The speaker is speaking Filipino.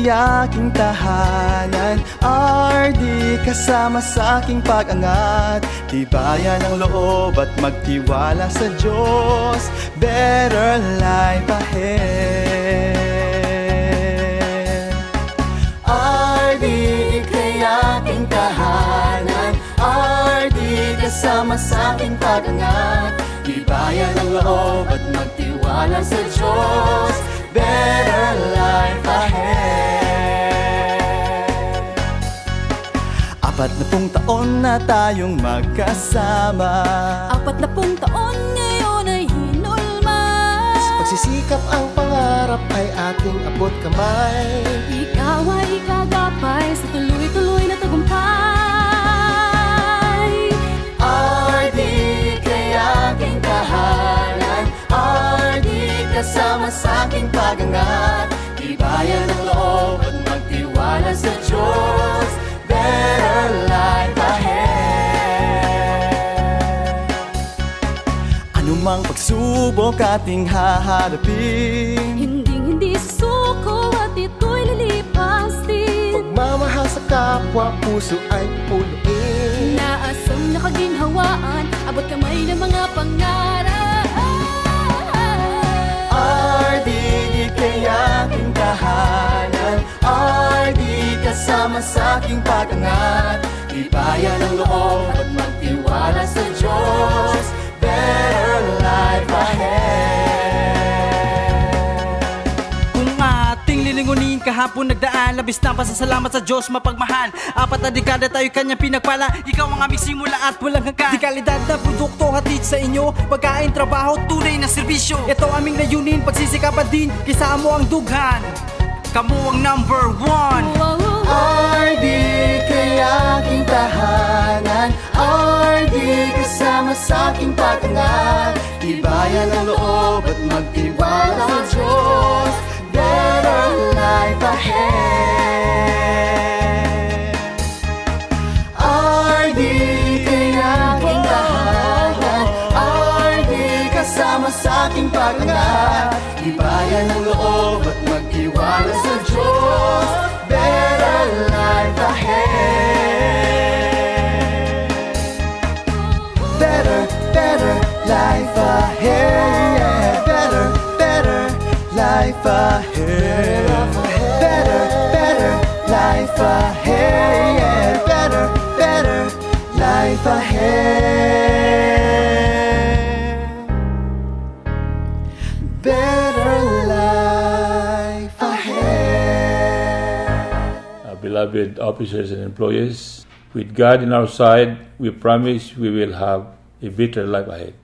aking tahanan. RD, kasama sa aking pag-angat. Tibayan ang loob at magtiwala sa Diyos. Better life ahead. RD, ika'y aking tahanan. RD, kasama sa aking pag-angat. Tibayan ang loob at magtiwala sa Diyos. Better life ahead. 40 taon na tayong magkasama. 40 taon ngayon ay hinulma. Sa pagsisikap ang pangarap ay ating abot kamay. Ikaw ay ikagapay sa tuloy-tuloy na tagumpay. RD, kay aking tahanan. RD, kasama sa aking pag-angat. Tibayan ang loob at magtiwala sa Diyos. Better life ahead. Anumang pagsubok ating haharapin, Hinding-hindi susuko at ito'y lilipas din. Pagmamahal sa kapwa, puso ay puluin. Naasam na kaginhawaan, abot kamay ng mga pangarap. RD, kay aking tahanan. RD, kasama sa aking pag-angat. Tibayan ang loob at magtiwala sa Diyos. Better life ahead. Kung ating lilingunin kahapon nagdaan, labis na pasasalamat sa Diyos mapagmahal. 4 na dekada tayo kanyang pinagpala. Ikaw ang aming simula at walang hanggan. Di kalidad na produkto hatid sa inyo. Pagkain, trabaho, tunay na serbisyo. Ito aming layunin, pagsisikapan din. Kisama ang dughan, kamu ang number 1. RD, kay aking tahanan. RD, kasama sa aking pag-angat. Tibayan ang loob at magtiwala sa Diyos. Better life ahead. RD, kay aking tahanan. RD, kasama sa aking pag-angat. Tibayan ang loob at magtiwala sa Diyos. Better life ahead. Better, better life ahead. Yeah. Better, better life ahead. Better, better life ahead. Yeah. Better, better life ahead. Better life ahead. Beloved officers and employees, with God in our side, we promise we will have a better life ahead.